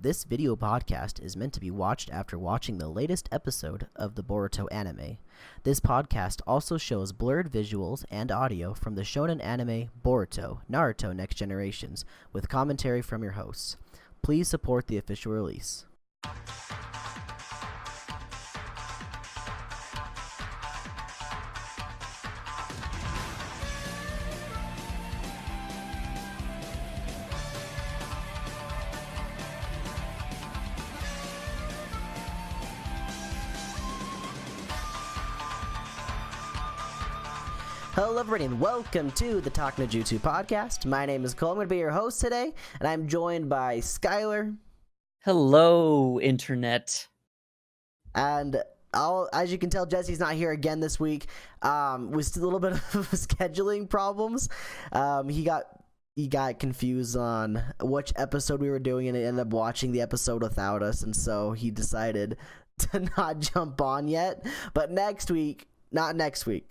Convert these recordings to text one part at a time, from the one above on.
This video podcast is meant to be watched after watching the latest episode of the Boruto anime. This podcast also shows blurred visuals and audio from the shonen anime Boruto, Naruto Next Generations, with commentary from your hosts. Please support the official release. Hello everybody and welcome to the talknojutsu podcast. My name is Cole. I'm going to be your host today, and I'm joined by Skylar. Hello, Internet. And as you can tell, Jesse's not here again this week. With a little bit of scheduling problems. He got confused on which episode we were doing, and ended up watching the episode without us, and so he decided to not jump on yet. But not next week.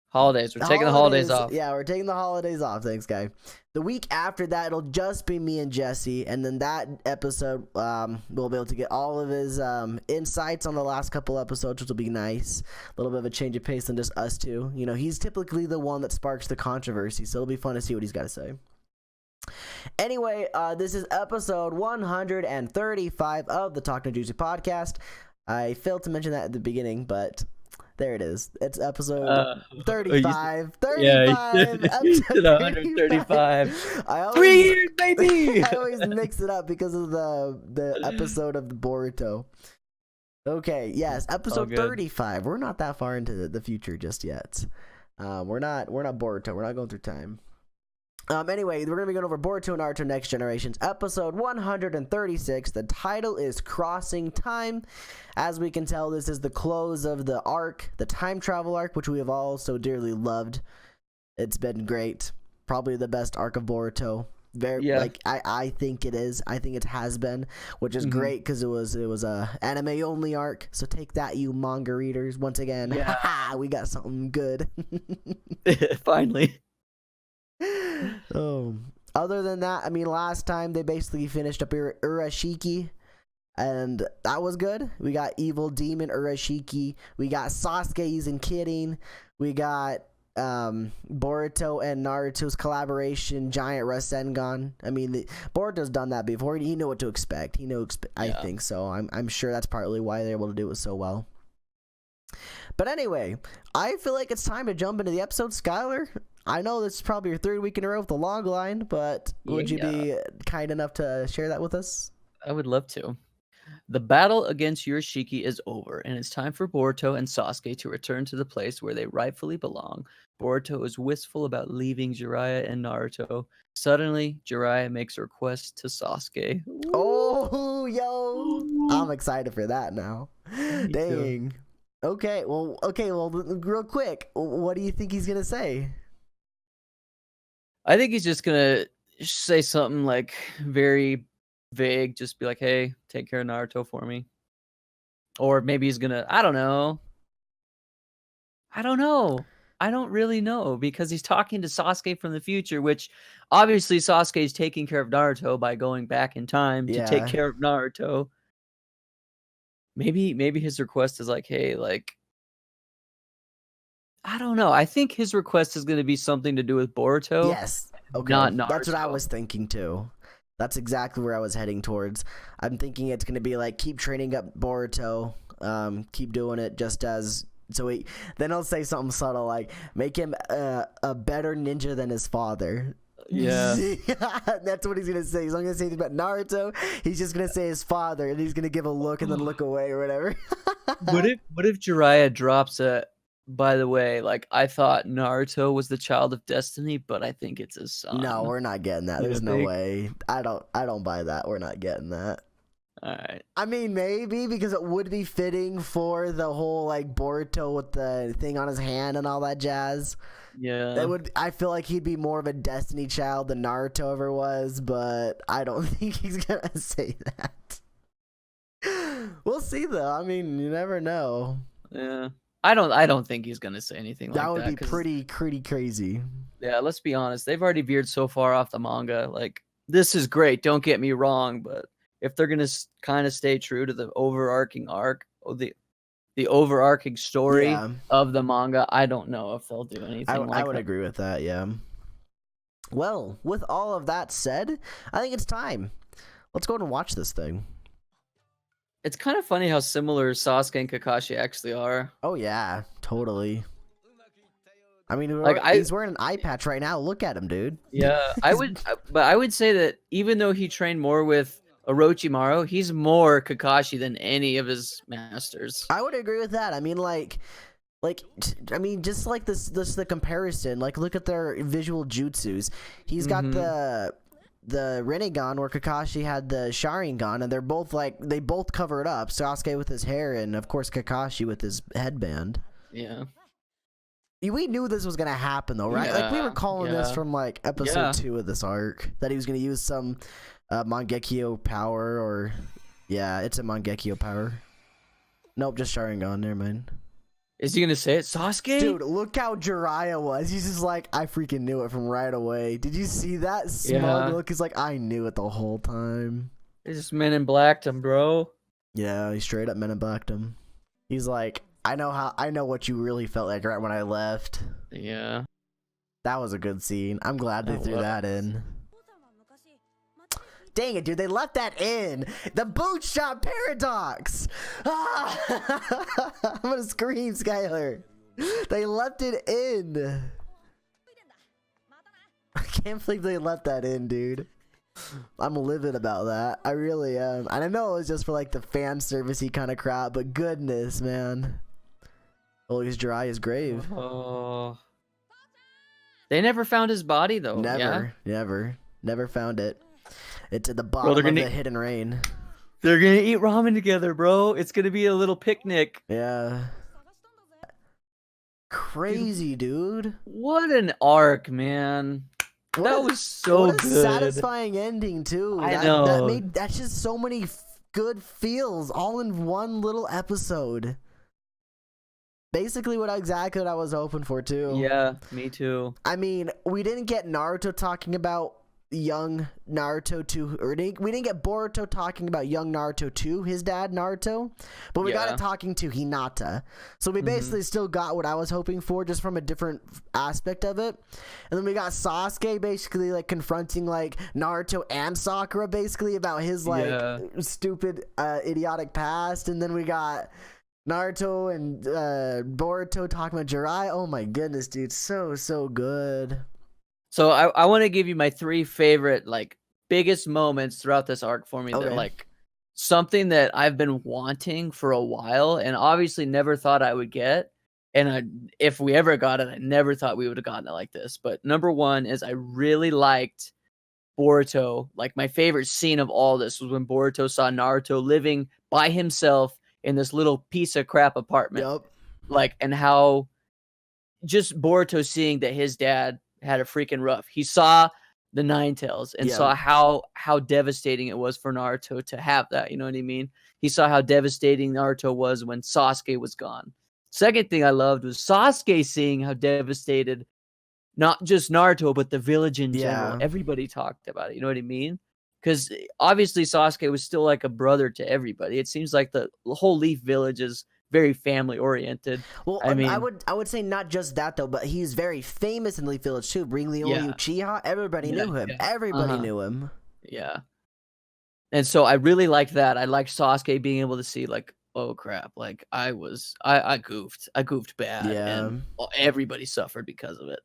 Holidays. We're taking the holidays off. Yeah, we're taking the holidays off. Thanks, guy. The week after that, it'll just be me and Jesse, and then that episode, we'll be able to get all of his insights on the last couple episodes, which will be nice. A little bit of a change of pace than just us two. You know, he's typically the one that sparks the controversy, so it'll be fun to see what he's got to say. Anyway, this is episode 135 of the Talk No Jutsu podcast. I failed to mention that at the beginning, but there it is. It's episode 35. 35. Yeah, episode 135. 3 years, baby! I always mix it up because of the episode of the Boruto. Okay, yes, episode 35. We're not that far into the future just yet. We're not Boruto. We're not going through time. Anyway, we're going to be going over Boruto Naruto Next Generations, episode 136. The title is Crossing Time. As we can tell, this is the close of the arc, the time travel arc, which we have all so dearly loved. It's been great. Probably the best arc of Boruto. I think it is. I think it has been, which is great because it was a anime only arc. So take that, you manga readers. Once again, we got something good. Finally. Other than that, I mean, last time they basically finished up Urashiki, and that was good. We got evil demon Urashiki. We got Sasuke using kidding. We got Boruto and Naruto's collaboration, Giant Rasengan. I mean, Boruto's done that before. He knew what to expect. I think so. I'm sure that's partly why they're able to do it so well. But anyway, I feel like it's time to jump into the episode. Skylar, I know this is probably your third week in a row with the log line, but would you be kind enough to share that with us? I would love to. The battle against Urashiki is over, and it's time for Boruto and Sasuke to return to the place where they rightfully belong. Boruto is wistful about leaving Jiraiya and Naruto. Suddenly, Jiraiya makes a request to Sasuke. Oh, yo! I'm excited for that now. Dang. Too. Okay, well, real quick, what do you think he's gonna say? I think he's just gonna say something like very vague, just be like, "Hey, take care of Naruto for me," or maybe he's gonna. I don't know. I don't really know because he's talking to Sasuke from the future, which obviously Sasuke is taking care of Naruto by going back in time to take care of Naruto. Maybe his request is like, hey, like, I don't know. I think his request is going to be something to do with Boruto. Yes. Okay. Not Naruto. That's what I was thinking too. That's exactly where I was heading towards. I'm thinking it's going to be like, keep training up Boruto. Keep doing it just as... Then I'll say something subtle like, make him a better ninja than his father. Yeah. That's what he's gonna say. He's not gonna say anything about Naruto. He's just gonna say his father, and he's gonna give a look and then look away or whatever. What if Jiraiya drops a, by the way, like, I thought Naruto was the child of destiny, but I think it's his son. No, we're not getting that. There's no way. I don't buy that. We're not getting that. Alright. I mean, maybe, because it would be fitting for the whole, like, Boruto with the thing on his hand and all that jazz. Yeah. I feel like he'd be more of a Destiny child than Naruto ever was, but I don't think he's gonna say that. We'll see, though. I mean, you never know. Yeah. I don't think he's gonna say anything like that. That would be pretty crazy. Yeah, let's be honest. They've already veered so far off the manga. Like, this is great, don't get me wrong, but if they're gonna kind of stay true to the overarching arc, the overarching story Yeah. of the manga, I don't know if they'll do anything I like would that. agree with that. Yeah. Well, with all of that said, I think it's time. Let's go and watch this thing. It's kind of funny how similar Sasuke and Kakashi actually are. Oh yeah, totally. I mean, Like he's wearing an eye patch right now. Look at him, dude. Yeah, but I would say that even though he trained more with Orochimaru, he's more Kakashi than any of his masters. I would agree with that. I mean, I mean, just like this the comparison. Like, look at their visual jutsus. He's got the Rinnegan, where Kakashi had the Sharingan, and they're both they both cover it up. Sasuke with his hair, and of course Kakashi with his headband. Yeah. We knew this was gonna happen, though, right? Like, we were calling this from like episode 2 of this arc, that he was gonna use some Mangekyo power, or it's a Mangekyo power. Nope, just Sharingan. Never mind. Is he gonna say it, Sasuke? Dude, look how Jiraiya was. He's just like, I freaking knew it from right away. Did you see that smug look? He's like, I knew it the whole time. They just Men in Blacked him, bro. Yeah, he straight up Men in Blacked him. He's like, I know what you really felt like right when I left. Yeah. That was a good scene. I'm glad they threw that in. Dang it, dude, they left that in. The bootstrap paradox. Ah! I'm gonna scream, Skylar. They left it in. I can't believe they left that in, dude. I'm livid about that. I really am. And I know it was just for like the fan servicey kind of crap, but goodness, man. Oh, he's Jiraiya's grave. Oh. They never found his body, though. Never found it. It's at the bottom of the hidden rain. They're gonna eat ramen together, bro. It's gonna be a little picnic. Yeah. Crazy, dude. What an arc, man. That was so good. Satisfying ending, too. I know. That's just so many good feels all in one little episode. Basically exactly what I was hoping for, too. Yeah, me too. I mean, we didn't get Naruto talking about young Naruto 2, or we didn't get Boruto talking about young Naruto 2, his dad Naruto, but we got it talking to Hinata. So we basically still got what I was hoping for, just from a different aspect of it. And then we got Sasuke basically like confronting like Naruto and Sakura basically about his like stupid idiotic past. And then we got Naruto and Boruto talking about Jiraiya. Oh my goodness, dude, so good. So I want to give you my 3 favorite, like, biggest moments throughout this arc for me. Okay. That, like, something that I've been wanting for a while and obviously never thought I would get. And if we ever got it, I never thought we would have gotten it like this. But number 1 is I really liked Boruto. Like, my favorite scene of all this was when Boruto saw Naruto living by himself in this little piece of crap apartment. Yep. Like, and how just Boruto seeing that his dad had a freaking rough. He saw the Nine Tails and saw how devastating it was for Naruto to have that. You know what I mean? He saw how devastating Naruto was when Sasuke was gone. Second thing I loved was Sasuke seeing how devastated not just Naruto, but the village in general. Everybody talked about it. You know what I mean? Because obviously Sasuke was still like a brother to everybody. It seems like the whole Leaf Village is very family oriented. Well, I mean, I would say not just that though, but he's very famous in Leaf Village too. Bring the only Uchiha, everybody knew him. Everybody knew him. Yeah. And so I really liked that. I liked Sasuke being able to see like, oh crap, like I goofed bad, and everybody suffered because of it.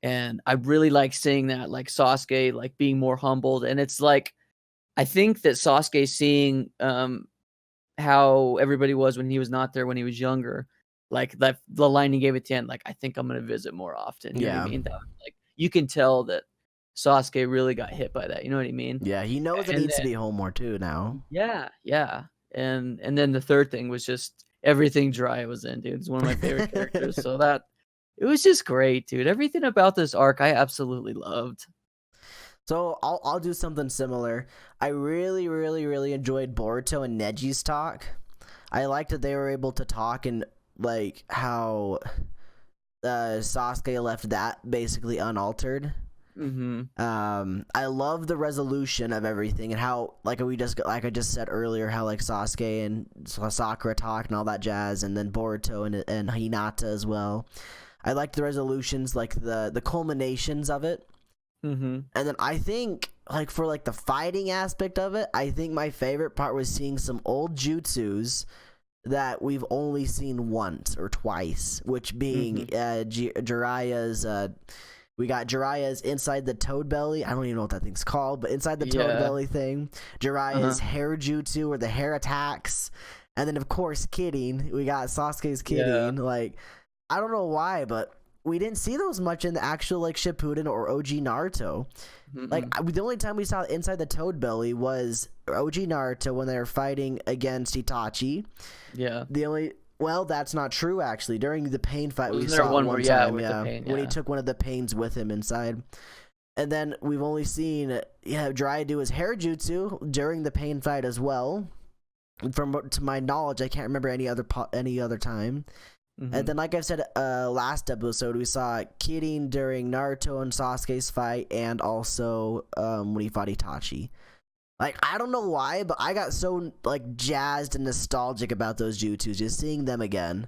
And I really like seeing that, like Sasuke like being more humbled. And it's like, I think that Sasuke seeing how everybody was when he was not there when he was younger, like that the line he gave at the end, like I think I'm gonna visit more often. You know what I mean? That, like you can tell that Sasuke really got hit by that. You know what I mean? Yeah, he knows it needs to be home more too now. Yeah. And then the third thing was just everything Jiraiya was in, dude. It's one of my favorite characters. So that it was just great, dude. Everything about this arc I absolutely loved. So I'll do something similar. I really enjoyed Boruto and Neji's talk. I liked that they were able to talk and like how Sasuke left that basically unaltered. Mm-hmm. I love the resolution of everything and how like I just said earlier, how like Sasuke and Sakura talk and all that jazz, and then Boruto and Hinata as well. I like the resolutions, like the culminations of it. Mm-hmm. And then I think like for like the fighting aspect of it, I think my favorite part was seeing some old jutsus that we've only seen once or twice, which being Jiraiya's we got Jiraiya's inside the toad belly. I don't even know what that thing's called, but inside the toad belly thing, Jiraiya's hair jutsu or the hair attacks, and then of course kidding. We got Sasuke's kidding. Like I don't know why, but we didn't see those much in the actual like Shippuden or OG Naruto. Like the only time we saw inside the toad belly was OG Naruto when they were fighting against Itachi. Yeah. Well, that's not true actually. During the pain fight, we saw one time, with the pain, when he took one of the pains with him inside. And then we've only seen Jiraiya do his hair jutsu during the pain fight as well. To my knowledge, I can't remember any other time. And then, like I said, last episode, we saw Kidding during Naruto and Sasuke's fight, and also when he fought Itachi. Like, I don't know why, but I got so like jazzed and nostalgic about those jutsus, just seeing them again.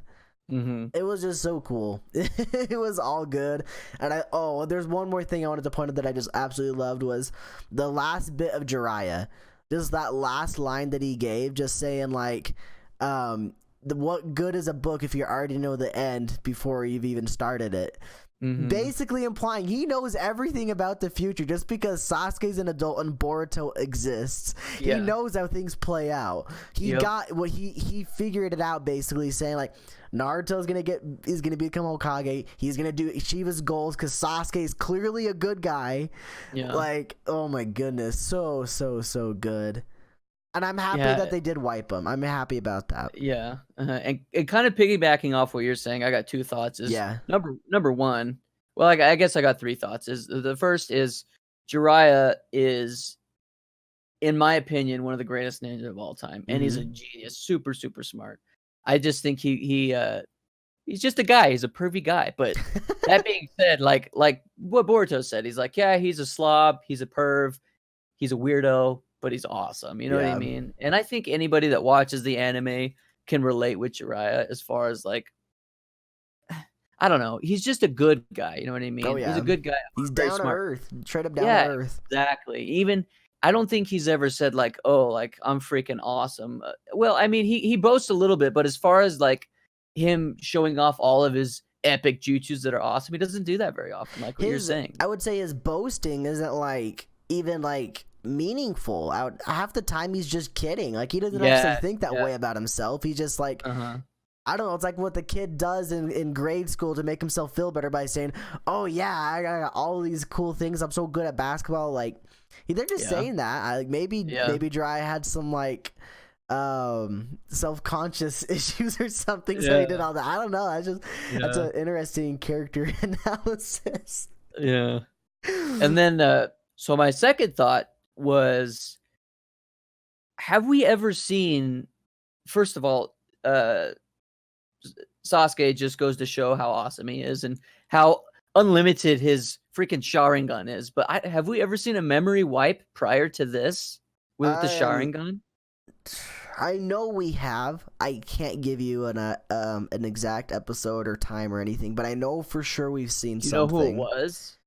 It was just so cool. It was all good. And there's one more thing I wanted to point out that I just absolutely loved was the last bit of Jiraiya. Just that last line that he gave, just saying like, what good is a book if you already know the end before you've even started it? Basically implying he knows everything about the future just because Sasuke's an adult and Boruto exists. He knows how things play out. He figured it out, basically saying like Naruto's gonna become Hokage. He's gonna achieve his goals because Sasuke is clearly a good guy. Like, oh my goodness, so good. And I'm happy that they did wipe him. I'm happy about that. Yeah. And kind of piggybacking off what you're saying, I got two thoughts. Number one, well, I guess I got three thoughts. The first is Jiraiya is, in my opinion, one of the greatest ninjas of all time. And he's a genius, super, super smart. I just think he's just a guy. He's a pervy guy. But that being said, like what Boruto said, he's like, yeah, he's a slob. He's a perv. He's a weirdo. But he's awesome. You know what I mean? And I think anybody that watches the anime can relate with Jiraiya as far as like, I don't know. He's just a good guy. You know what I mean? Oh, yeah. He's a good guy. He's down to earth. Straight up down to earth. Exactly. Even I don't think he's ever said like, oh, like I'm freaking awesome. Well, I mean, he boasts a little bit, but as far as like him showing off all of his epic jutsus that are awesome, he doesn't do that very often. Like what you're saying. I would say his boasting isn't like even like meaningful. Half the time he's just kidding. Like he doesn't actually think that way about himself. He's just like I don't know, it's like what the kid does in grade school to make himself feel better by saying, oh yeah, I got all these cool things, I'm so good at basketball. Like they're just saying that. Maybe Jiraiya had some like self-conscious issues or something, so he did all that. I don't know. That's an interesting character analysis. And then so my second thought was, have we ever seen, first of all, Sasuke just goes to show how awesome he is and how unlimited his freaking Sharingan is. But have we ever seen a memory wipe prior to this with the Sharingan? I know we have. I can't give you an exact episode or time or anything, but I know for sure we've seen something. You know who it was?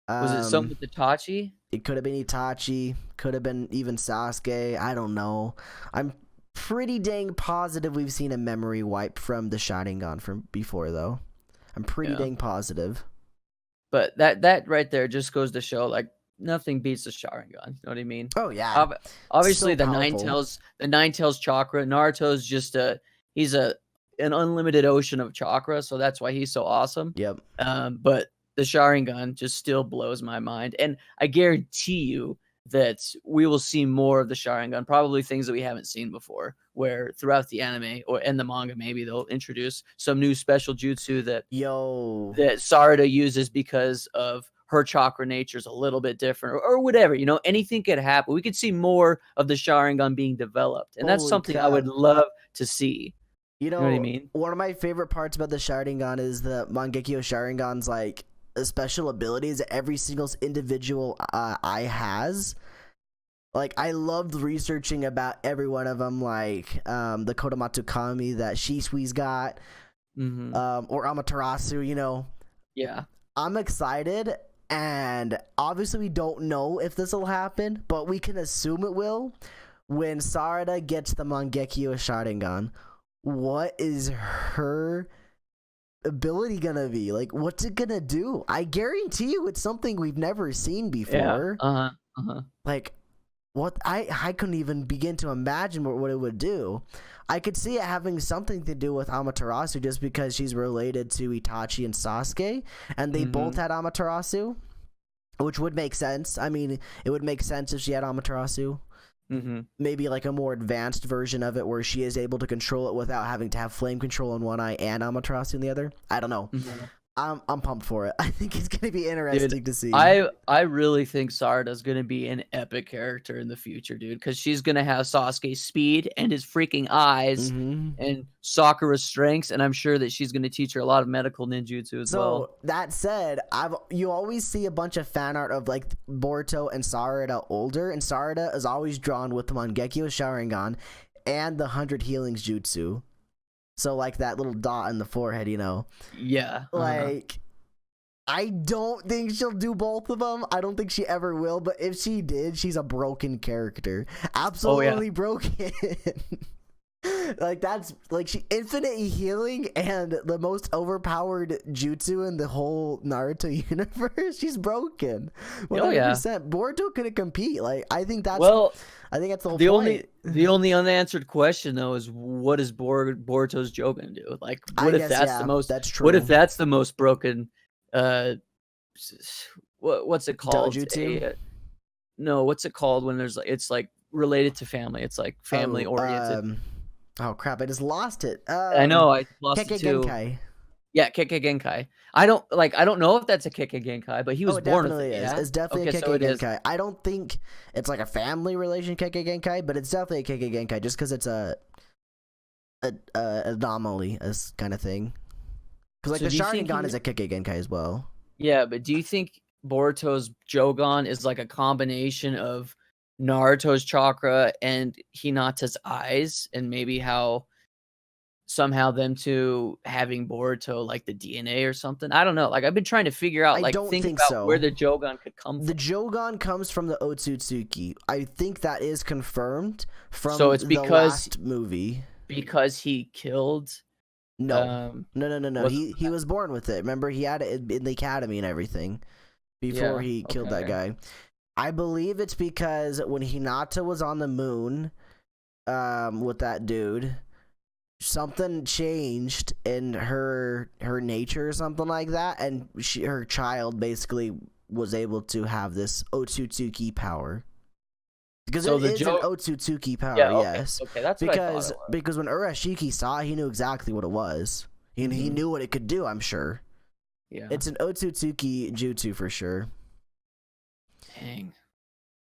Was it something with Itachi? It could have been Itachi. Could have been even Sasuke. I don't know. I'm pretty dang positive we've seen a memory wipe from the Sharingan from before, though. I'm pretty dang positive. But that right there just goes to show, like, nothing beats the Sharingan. You know what I mean? Oh yeah. Obviously, the nine tails chakra. Naruto's just he's an unlimited ocean of chakra, so that's why he's so awesome. Yep. But the Sharingan just still blows my mind, and I guarantee you that we will see more of the Sharingan, probably things that we haven't seen before, where throughout the anime or in the manga, maybe they'll introduce some new special jutsu that Sarada uses because of her chakra nature is a little bit different or whatever, you know, anything could happen. We could see more of the Sharingan being developed, and that's something I would love to see. You know what I mean? One of my favorite parts about the Sharingan is the Mangekyo Sharingan's like special abilities that every single individual eye has. Like, I loved researching about every one of them, like the Kodomatsu Kami that Shisui's got, or Amaterasu, you know. Yeah. I'm excited, and obviously we don't know if this will happen, but we can assume it will. When Sarada gets the Mangekyo Sharingan, what is her ability gonna be? Like, what's it gonna do? I guarantee you it's something we've never seen before. Yeah. Like, what? I couldn't even begin to imagine what it would do. I could see it having something to do with Amaterasu just because she's related to Itachi and Sasuke, and they both had Amaterasu, which would make sense. I mean, it would make sense if she had Amaterasu. Maybe like a more advanced version of it where she is able to control it without having to have flame control in one eye and Amaterasu in the other. I don't know. I'm pumped for it. I think it's gonna be interesting to see. I really think Sarada's gonna be an epic character in the future, dude, because she's gonna have Sasuke's speed and his freaking eyes and Sakura's strengths, and I'm sure that she's gonna teach her a lot of medical ninjutsu as well. So that said, you always see a bunch of fan art of like Boruto and Sarada older, and Sarada is always drawn with the Mangekyo Sharingan and the 100 healings jutsu. So like that little dot in the forehead, you know. Yeah. Like, I don't think she'll do both of them. I don't think she ever will. But if she did, she's a broken character. Absolutely broken. Like, that's like she infinite healing and the most overpowered jutsu in the whole Naruto universe. She's broken. 100%. Boruto couldn't compete. Like, I think that's the whole point. The only unanswered question though is, what is Boruto's Jogan do? Like, what if that's the most? That's true. What if that's the most broken? What's it called? Dojutsu? No, what's it called when there's like, it's like related to family. It's like family oriented. Oh crap! I just lost it. I know, I lost it too. Genkai. Yeah, Kekkei Genkai. I don't know if that's a Kekkei Genkai, but he was born with it. Yeah? It's definitely a Kekkei Genkai. I don't think it's like a family relation Kekkei Genkai, but it's definitely a Kekkei Genkai just because it's a anomaly as kind of thing. Because like the Sharingan is a Kekkei Genkai as well. Yeah, but do you think Boruto's Jogan is like a combination of Naruto's chakra and Hinata's eyes, and maybe how somehow them two having Boruto like the DNA or something? I don't know. Like, I've been trying to figure out, like, think about where the Jogan could come from. The Jogan comes from the Otsutsuki. I think that is confirmed from the last movie. Because he killed. No. He was born with it. Remember, he had it in the academy and everything before he killed that guy. I believe it's because when Hinata was on the moon with that dude, something changed in her nature or something like that, and her child basically was able to have this Otsutsuki power. Because it is an Otsutsuki power, yes. Okay, that's what I thought it was. Because when Urashiki saw it, he knew exactly what it was. He knew what it could do, I'm sure. Yeah. It's an Otsutsuki jutsu for sure. Dang.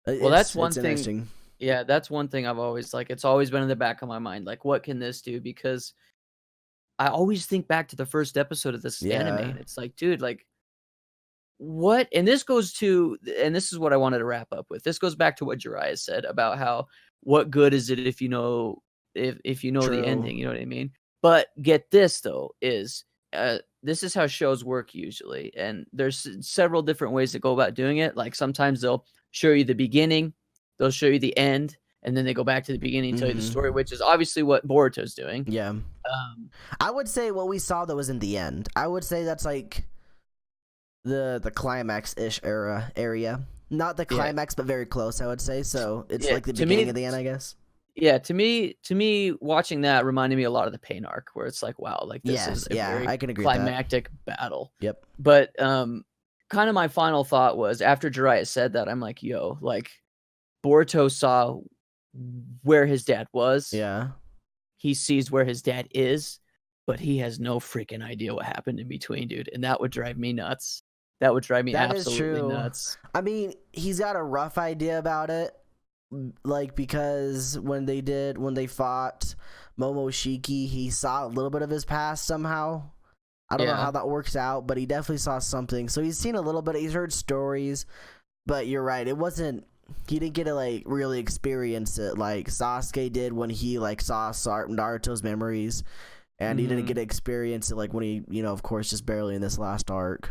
Well, that's one thing. Yeah, that's one thing I've always, like, it's always been in the back of my mind. Like, what can this do? Because I always think back to the first episode of this anime, and it's like, dude, like, what? And this goes to, and this is what I wanted to wrap up with. This goes back to what Jiraiya said about how, what good is it if you know, if you know the ending, you know what I mean? But get this though, is this is how shows work usually, and there's several different ways to go about doing it. Like, sometimes they'll show you the beginning, they'll show you the end, and then they go back to the beginning and tell you the story, which is obviously what Boruto's doing. Yeah. I would say what we saw that was in the end. I would say that's like the climax-ish area. Not the climax, but very close, I would say. So it's like the beginning of the end, I guess. Yeah, to me, watching that reminded me a lot of the Pain arc, where it's like, wow, like this is a very I can agree climactic with battle. Yep. But kind of my final thought was, after Jiraiya said that, I'm like, yo, like, Boruto saw where his dad was. Yeah. He sees where his dad is, but he has no freaking idea what happened in between, dude. And that would drive me nuts. That would drive me absolutely nuts. I mean, he's got a rough idea about it. Like, because when they fought Momoshiki, he saw a little bit of his past somehow. I don't know how that works out, but he definitely saw something. So he's seen a little bit. He's heard stories, but you're right. It wasn't. He didn't get to like really experience it like Sasuke did when he like saw Naruto's memories, and he didn't get to experience it like when he, you know, of course, just barely in this last arc.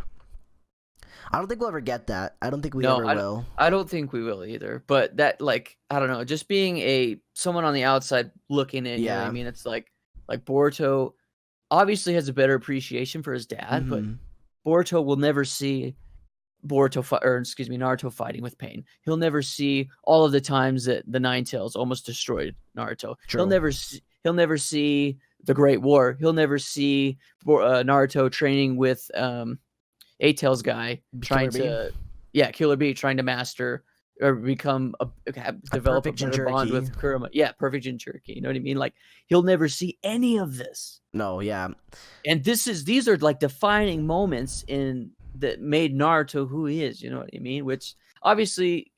I don't think we'll ever get that. I don't think we ever will. I don't think we will either. But that, like, I don't know, just being someone on the outside looking in, you know what I mean? It's like Boruto obviously has a better appreciation for his dad, but Boruto will never see Naruto fighting with pain. He'll never see all of the times that the Nine Tails almost destroyed Naruto. True. He'll never see the Great War. He'll never see Naruto training with Eight Tails guy Killer Bee trying to master or develop a better bond with Kurama. Yeah, perfect Jinchuriki. You know what I mean? Like, he'll never see any of this. No, yeah. And these are like defining moments that made Naruto who he is. You know what I mean? Which obviously,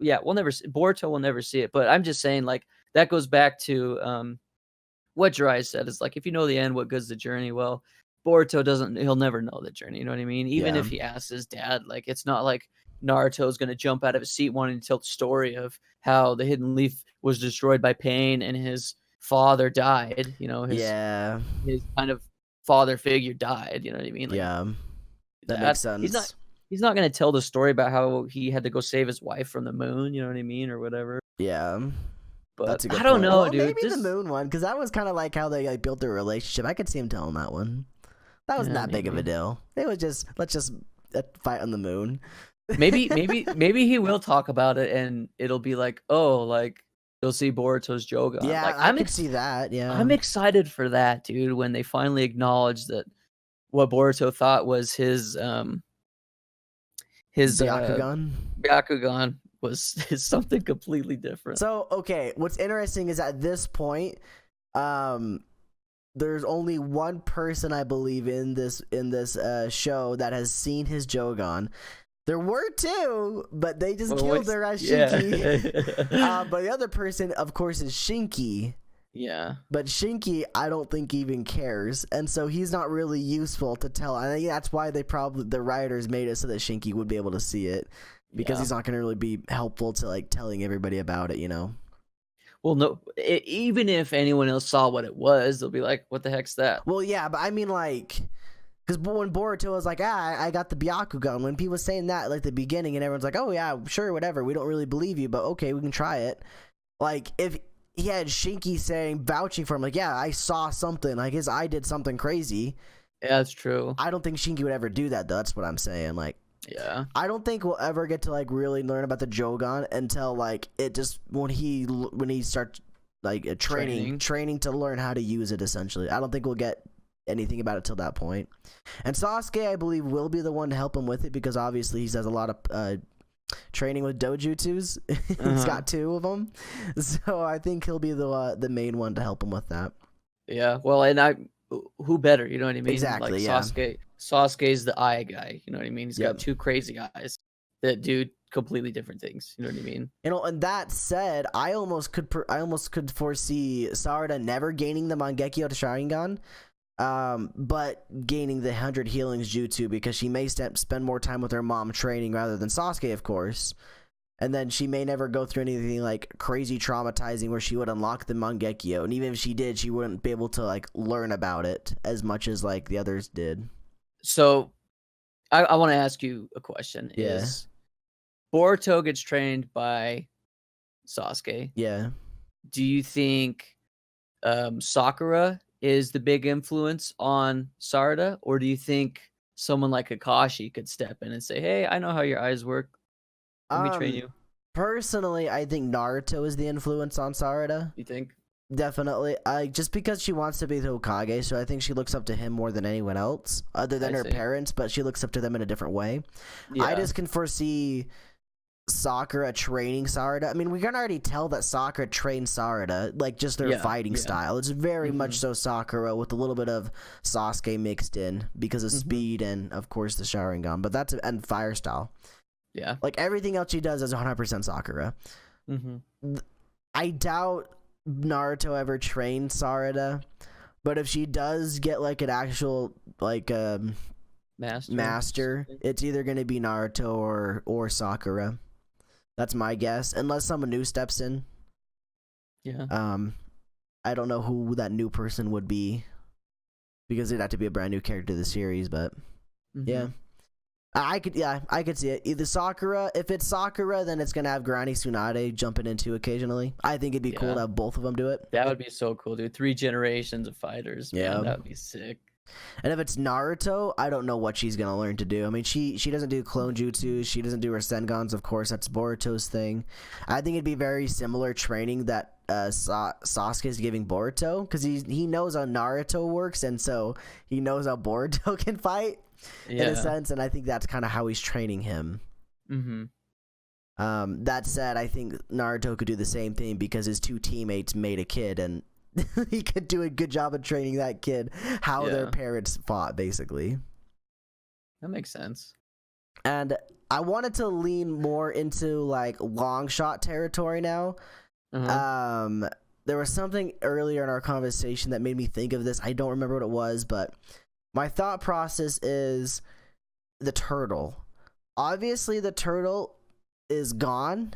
Boruto will never see it. But I'm just saying, like, that goes back to what Jiraiya said. Is like, if you know the end, what good's the journey? Well, Boruto he'll never know the journey, you know what I mean? Even if he asks his dad, like, it's not like Naruto's going to jump out of his seat wanting to tell the story of how the Hidden Leaf was destroyed by pain and his father died, you know, his kind of father figure died, you know what I mean? Like, that makes sense. He's not going to tell the story about how he had to go save his wife from the moon, you know what I mean, or whatever. Yeah. But I don't know, dude. Maybe the moon one, because that was kind of like how they like built their relationship. I could see him telling that one. That wasn't that big of a deal. It was just, let's just fight on the moon. maybe he will talk about it, and it'll be like, oh, like, you'll see Boruto's Jogan. Yeah, like, I could see that. Yeah, I'm excited for that, dude. When they finally acknowledge that what Boruto thought was his Byakugan is something completely different. So, okay, what's interesting is at this point, there's only one person I believe in this show that has seen his Jogan. There were two, but they just killed their Shinki. But the other person, of course, is Shinki. Yeah. But Shinki, I don't think even cares, and so he's not really useful to tell. I think that's why the writers made it so that Shinki would be able to see it, because he's not going to really be helpful to like telling everybody about it, you know. Well, no, even if anyone else saw what it was, they'll be like, what the heck's that? Well, yeah, but I mean, like, because when Boruto was like, I got the Byakugan, when people was saying that, like, the beginning, and everyone's like, oh, yeah, sure, whatever, we don't really believe you, but okay, we can try it. Like, if he had Shinki vouching for him, like, yeah, I saw something, like, his eye did something crazy. Yeah, that's true. I don't think Shinki would ever do that, though. That's what I'm saying, like. Yeah. I don't think we'll ever get to like really learn about the Jogan until like it just when he starts like training to learn how to use it, essentially. I don't think we'll get anything about it till that point. And Sasuke, I believe, will be the one to help him with it, because obviously he does a lot of training with dojutsus. He's got 2 of them, so I think he'll be the main one to help him with that. Yeah. Well, and who better? You know what I mean? Exactly. Like, yeah. Sasuke's the eye guy. You know what I mean? He's got 2 crazy eyes that do completely different things. You know what I mean? You know, and that said, I almost could foresee Sarada never gaining the Mangekyo to Sharingan, but gaining the 100 healings jutsu, because she may spend more time with her mom training rather than Sasuke, of course. And then she may never go through anything like crazy traumatizing where she would unlock the Mangekyo, and even if she did, she wouldn't be able to like learn about it as much as like the others did. So, I want to ask you a question. Yeah. Is Boruto gets trained by Sasuke? Yeah. Do you think Sakura is the big influence on Sarada, or do you think someone like Kakashi could step in and say, "Hey, I know how your eyes work. Let me train you"? Personally, I think Naruto is the influence on Sarada. You think? Definitely. Just because she wants to be the Hokage, so I think she looks up to him more than anyone else, other than her parents, but she looks up to them in a different way. Yeah. I just can foresee Sakura training Sarada. I mean, we can already tell that Sakura trained Sarada, like just their fighting style. It's very much so Sakura with a little bit of Sasuke mixed in because of speed and, of course, the Sharingan, but and fire style. Yeah. Like everything else she does is 100% Sakura. I doubt Naruto ever trained Sarada, But if she does get like an actual like master, it's either gonna be Naruto or Sakura. That's my guess, unless someone new steps in. Yeah. I don't know who that new person would be, because it'd have to be a brand new character to the series. But yeah, I could see it. Either Sakura. If it's Sakura, then it's gonna have Granny Tsunade jumping into occasionally. I think it'd be cool to have both of them do it. That would be so cool, dude. 3 generations of fighters. Yeah, man, that would be sick. And if it's Naruto, I don't know what she's gonna learn to do. I mean, she doesn't do clone jutsu. She doesn't do her Sengans, of course. That's Boruto's thing. I think it'd be very similar training that Sasuke is giving Boruto, because he knows how Naruto works, and so he knows how Boruto can fight in a sense. And I think that's kind of how he's training him. That said, I think Naruto could do the same thing because his 2 teammates made a kid, and he could do a good job of training that kid how their parents fought, basically. That makes sense. And I wanted to lean more into like long shot territory now. There was something earlier in our conversation that made me think of this. I don't remember what it was, but my thought process is the turtle. Obviously, the turtle is gone,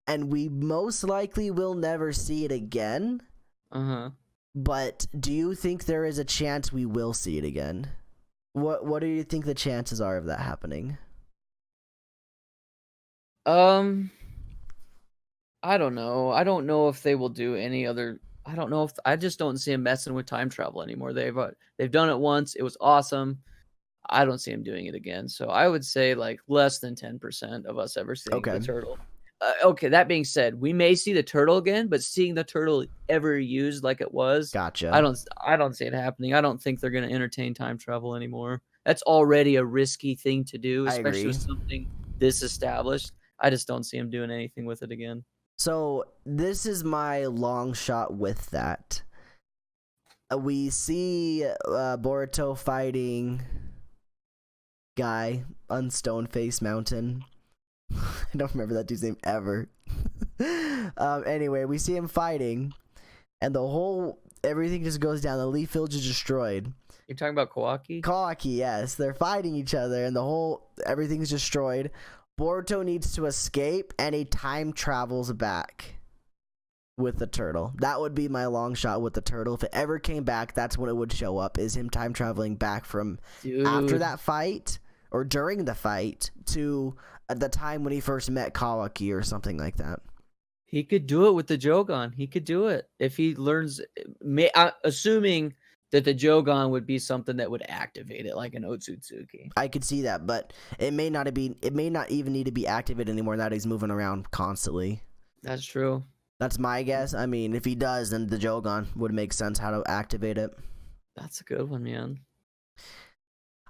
and we most likely will never see it again. But do you think there is a chance we will see it again? What do you think the chances are of that happening? I don't know. I don't know if they will do any other. I don't know if I just don't see them messing with time travel anymore. They've done it once. It was awesome. I don't see them doing it again. So I would say like less than 10% of us ever seeing the turtle. Okay, that being said, we may see the turtle again, but seeing the turtle ever used like it was, gotcha. I don't see it happening. I don't think they're going to entertain time travel anymore. That's already a risky thing to do, especially with something this established. I just don't see him doing anything with it again. So this is my long shot with that. We see Boruto fighting guy on Stoneface Mountain. I don't remember that dude's name ever. Anyway, we see him fighting, and everything just goes down. The leaf village is destroyed. You're talking about Kawaki? Kawaki, yes. They're fighting each other, and everything's destroyed. Boruto needs to escape, and he time travels back with the turtle. That would be my long shot with the turtle. If it ever came back, that's when it would show up, is him time traveling back from after that fight or during the fight to the time when he first met Kawaki or something like that. He could do it with the Jogan. He could do it if he learns, assuming that the Jogan would be something that would activate it, like an Otsutsuki. I could see that, but it may not even need to be activated anymore now that he's moving around constantly. That's true. That's my guess. I mean, if he does, then the Jogan would make sense how to activate it. That's a good one, man.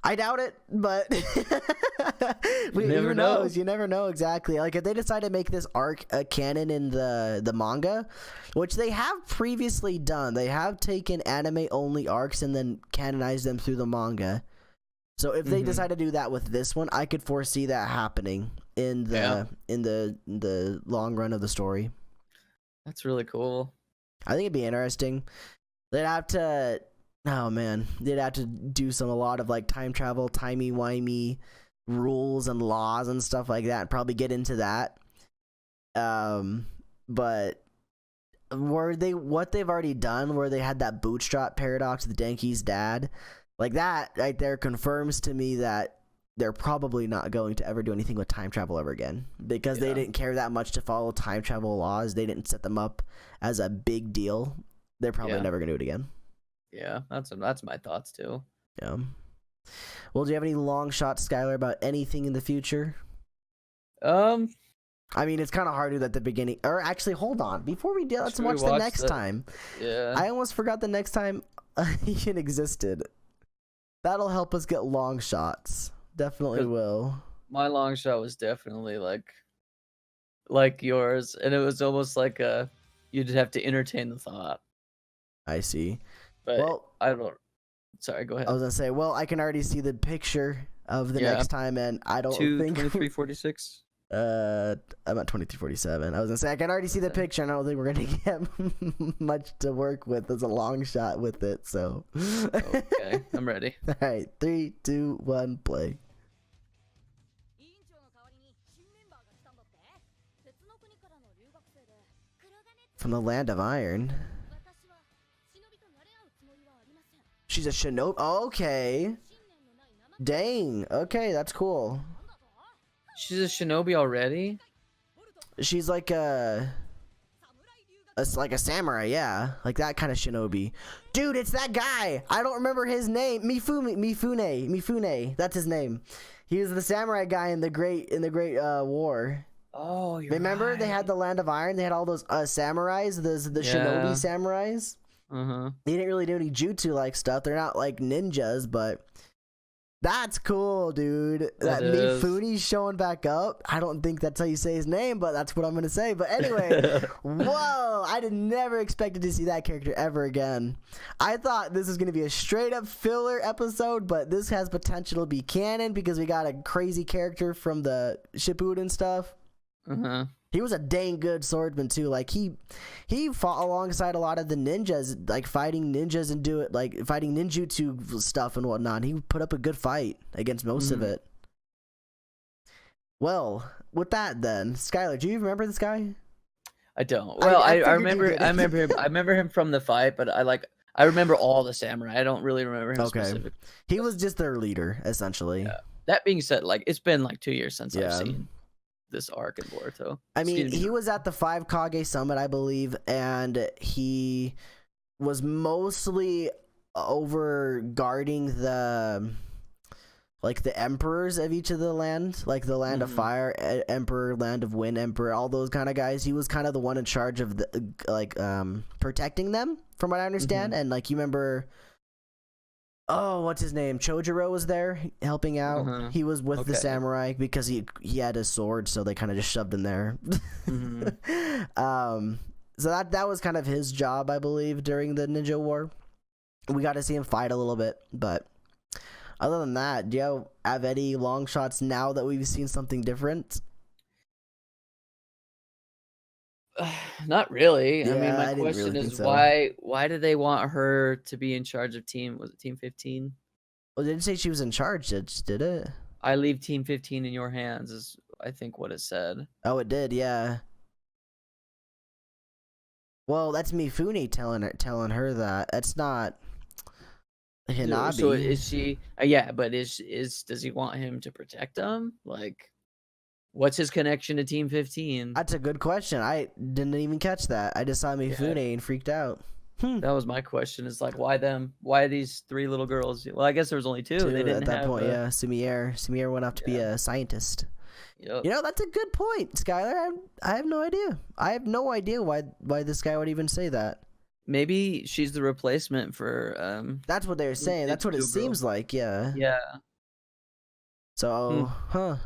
I doubt it, but you never know. You never know exactly. Like if they decide to make this arc a canon in the manga, which they have previously done, they have taken anime only arcs and then canonized them through the manga. So if they decide to do that with this one, I could foresee that happening in the long run of the story. That's really cool. I think it'd be interesting. They'd have to. Oh man, they'd have to do a lot of like time travel, timey-wimey rules and laws and stuff like that. Probably get into that. But what they've already done, where they had that bootstrap paradox with Denki's dad, like that right there confirms to me that they're probably not going to ever do anything with time travel ever again, because they didn't care that much to follow time travel laws. They didn't set them up as a big deal. They're probably never going to do it again. Yeah, that's my thoughts too. Yeah. Well, do you have any long shots, Skylar, about anything in the future? I mean, it's kind of hard to do at the beginning. Or actually, hold on. Before we do, let's watch the next time. Yeah. I almost forgot the next time even existed. That'll help us get long shots. Definitely will. My long shot was definitely like yours, and it was almost like you'd have to entertain the thought. I see. But I don't. Sorry, go ahead. I was gonna say, I can already see the picture of the next time, and I don't think 2346. I'm at 2347. I was gonna say I can already see the picture, and I don't think we're gonna get much to work with. There's a long shot with it, so. Okay, I'm ready. All right, 3, 2, 1, play. From the land of iron. She's a shinobi. Oh, okay. Dang. Okay, that's cool. She's a shinobi already? She's like a samurai, yeah, like that kind of shinobi. Dude, it's that guy. I don't remember his name. Mifune. That's his name. He was the samurai guy in the great war. Oh, you're Remember right. they had the land of iron. They had all those samurais, the shinobi samurais. They didn't really do any jutsu like stuff. They're not like ninjas, but. That's cool, dude. That Mifune's showing back up. I don't think that's how you say his name, but that's what I'm going to say. But anyway, whoa, I did never expected to see that character ever again. I thought this was going to be a straight up filler episode, but this has potential to be canon because we got a crazy character from the Shippuden stuff. He was a dang good swordsman too. Like he fought alongside a lot of the ninjas, like fighting ninjas and fighting ninjutsu stuff and whatnot. He put up a good fight against most of it. Well, with that then, Skylar, do you remember this guy? I don't. Well, I remember him from the fight, but I remember all the samurai. I don't really remember him specifically. He was just their leader, essentially. Yeah. That being said, like it's been like 2 years since I've seen this arc in Boruto. I mean, he was at the 5 Kage Summit, I believe, and he was mostly over guarding the emperors of each of the land, like the land of fire emperor, land of wind emperor, all those kind of guys. He was kind of the one in charge of the protecting them, from what I understand. And like you remember, oh, what's his name? Chojuro was there helping out. He was with the samurai because he had a sword, so they kind of just shoved him there. So that was kind of his job, I believe, during the Ninja War. We got to see him fight a little bit, but other than that, do you have any long shots now that we've seen something different? Not really. Yeah, I mean, my I didn't question really think is so. why did they want her to be in charge of team? Was it Team 15? Well, they didn't say she was in charge, did it? I leave Team 15 in your hands is I think what it said. Oh, it did, yeah. Well, that's Mifune telling her that. That's not Hinabi. So is she? Yeah, but does he want him to protect him? Like, what's his connection to Team 15? That's a good question. I didn't even catch that. I just saw Mifune and freaked out. That was my question. Is like, why them? Why these 3 little girls? Well, I guess there was only 2. They didn't at that have point. Yeah, Sumier went off to be a scientist. Yep. You know, that's a good point, Skylar. I have no idea. I have no idea why this guy would even say that. Maybe she's the replacement for. That's what they're saying. That's what it seems like. Yeah. Yeah. So, I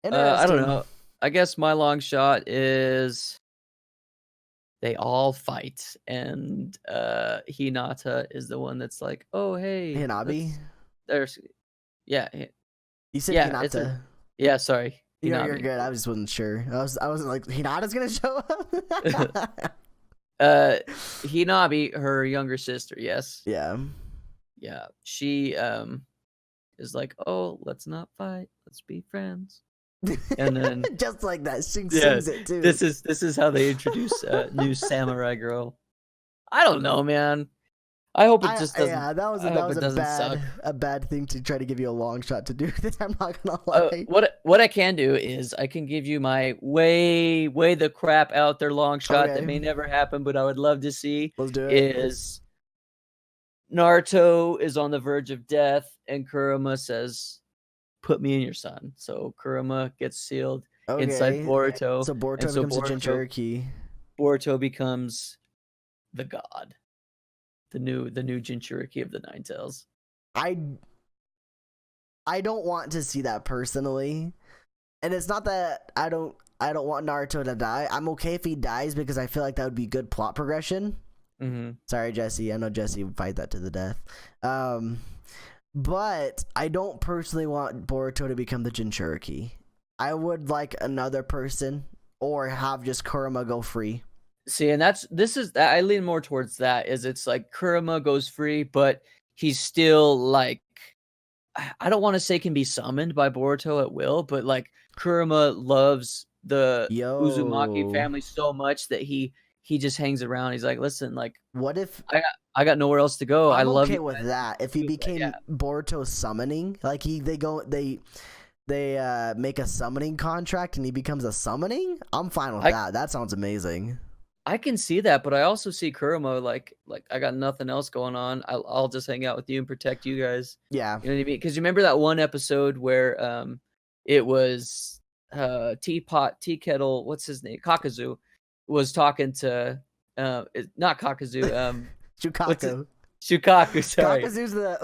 don't know. I guess my long shot is they all fight, and Hinata is the one that's like, "Oh, hey, Hinabi." There's, yeah. You said Hinata. Yeah, sorry. You know, you're good. I just wasn't sure. I wasn't like Hinata's gonna show up. Hinabi, her younger sister. Yes. Yeah. Yeah. She is like, "Oh, let's not fight. Let's be friends." And then just like that, she sings it too. This is how they introduce a new samurai girl. I don't know, man. I hope it just doesn't. Yeah, that was a bad thing to try to give you a long shot to do. I'm not gonna lie. What I can do is I can give you my way the crap out there long shot that may never happen, but I would love to see. Let's do it. Is Naruto is on the verge of death, and Kurama says, "Put me in your son." So Kurama gets sealed inside Boruto. So Boruto becomes a Jinchuriki. Boruto becomes the god. The new Jinchuriki of the Nine Tails. I don't want to see that personally, and it's not that I don't want Naruto to die. I'm okay if he dies because I feel like that would be good plot progression. Sorry, Jesse. I know Jesse would fight that to the death. But I don't personally want Boruto to become the Jinchuriki. I would like another person or have just Kurama go free. See, and I lean more towards that. Is it's like Kurama goes free, but he's still like, I don't want to say can be summoned by Boruto at will, but like Kurama loves the Uzumaki Yo, family so much that he just hangs around. He's like, listen, like what if I got nowhere else to go. I I'm love okay you with guys. that? If he became Boruto's summoning, like they make a summoning contract and he becomes a summoning, I'm fine with that. That sounds amazing. I can see that, but I also see Kurama like I got nothing else going on. I'll just hang out with you and protect you guys. Yeah. You know what I mean? Because you remember that one episode where it was tea kettle, what's his name? Kakazu was talking to not Kakazu, Shukaku. Shukaku, sorry. Kakazu's the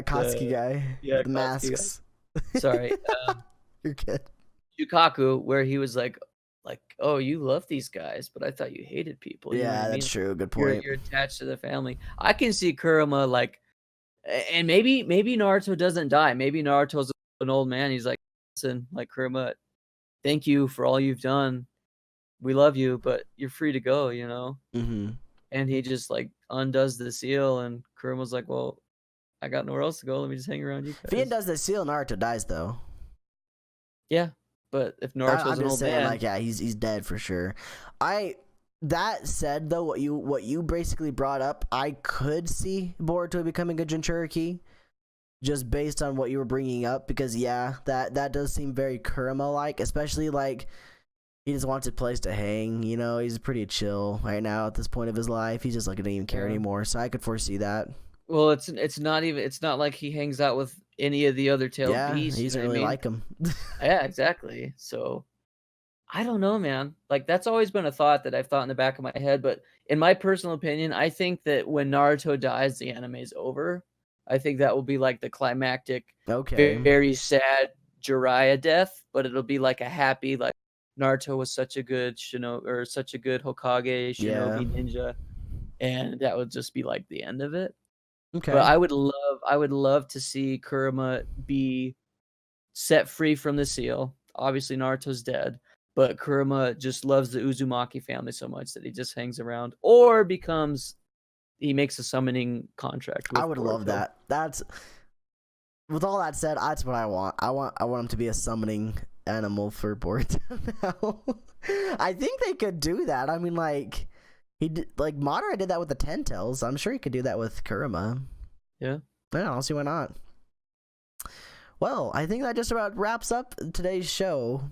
Katsuki guy. Yeah, the masks. Sorry. You're good. Shukaku, where he was like, oh, you love these guys, but I thought you hated people. You know what I mean? That's true. Good point. You're attached to the family. I can see Kurama like, and maybe Naruto doesn't die. Maybe Naruto's an old man. He's like, listen, like Kurama, thank you for all you've done. We love you, but you're free to go. You know. Mm-hmm. And he just like undoes the seal, and Kurama's like, well, I got nowhere else to go. Let me just hang around you guys. If he undoes the seal, Naruto dies though. Yeah. But if Naruto's an old man, like, yeah, he's dead for sure. That said though, what you basically brought up, I could see Boruto becoming a Jinchuriki, just based on what you were bringing up, because yeah, that does seem very Kurama like, especially like he just wants a place to hang. You know, he's pretty chill right now at this point of his life. He's just like doesn't even care anymore. So I could foresee that. Well, it's not like he hangs out with any of the other tailed beasts. He doesn't really like him. Yeah, exactly. So I don't know, man. Like that's always been a thought that I've thought in the back of my head. But in my personal opinion, I think that when Naruto dies, the anime's over. I think that will be like the climactic, very sad Jiraiya death, but it'll be like a happy, like Naruto was such a good such a good Hokage, shinobi, ninja, and that would just be like the end of it. Okay. But I would love to see Kurama be set free from the seal. Obviously, Naruto's dead, but Kurama just loves the Uzumaki family so much that he just hangs around, or he makes a summoning contract with I would Boruto. love that. That's, with all that said, that's what I want. I want him to be a summoning animal for Boruto now. I think they could do that. I mean, like, Madara did that with the Ten Tails. I'm sure he could do that with Kurama. Yeah. Yeah, I'll see why not. Well, I think that just about wraps up today's show.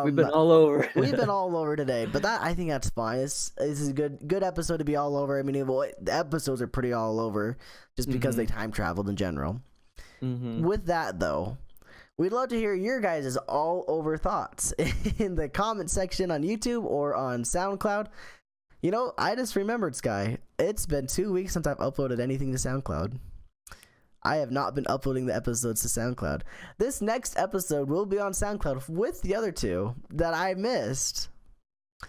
We've been all over. We've been all over today, but I think that's fine. This is a good episode to be all over. I mean, the episodes are pretty all over just because they time traveled in general. Mm-hmm. With that, though, we'd love to hear your guys' all over thoughts in the comment section on YouTube or on SoundCloud. You know, I just remembered, Sky. It's been 2 weeks since I've uploaded anything to SoundCloud. I have not been uploading the episodes to SoundCloud. This next episode will be on SoundCloud with the other two that I missed.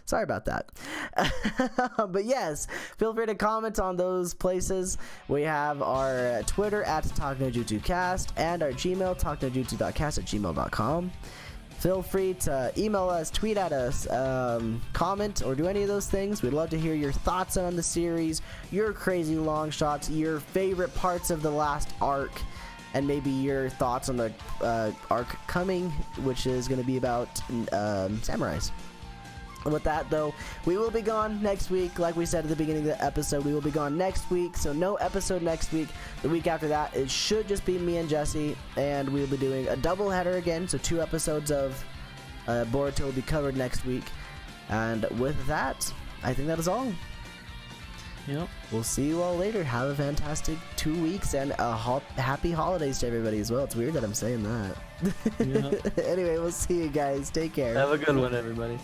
Sorry about that. But yes, feel free to comment on those places. We have our Twitter at talknojutsu.cast and our Gmail, talknojutsu.cast@gmail.com. Feel free to email us, tweet at us, comment, or do any of those things. We'd love to hear your thoughts on the series, your crazy long shots, your favorite parts of the last arc, and maybe your thoughts on the arc coming, which is going to be about samurais. And with that, though, we will be gone next week. Like we said at the beginning of the episode, we will be gone next week. So no episode next week. The week after that, it should just be me and Jesse. And we'll be doing a double header again. So 2 episodes of Boruto will be covered next week. And with that, I think that is all. Yep. We'll see you all later. Have a fantastic 2 weeks and happy holidays to everybody as well. It's weird that I'm saying that. Yep. Anyway, we'll see you guys. Take care. Have a good one, everybody.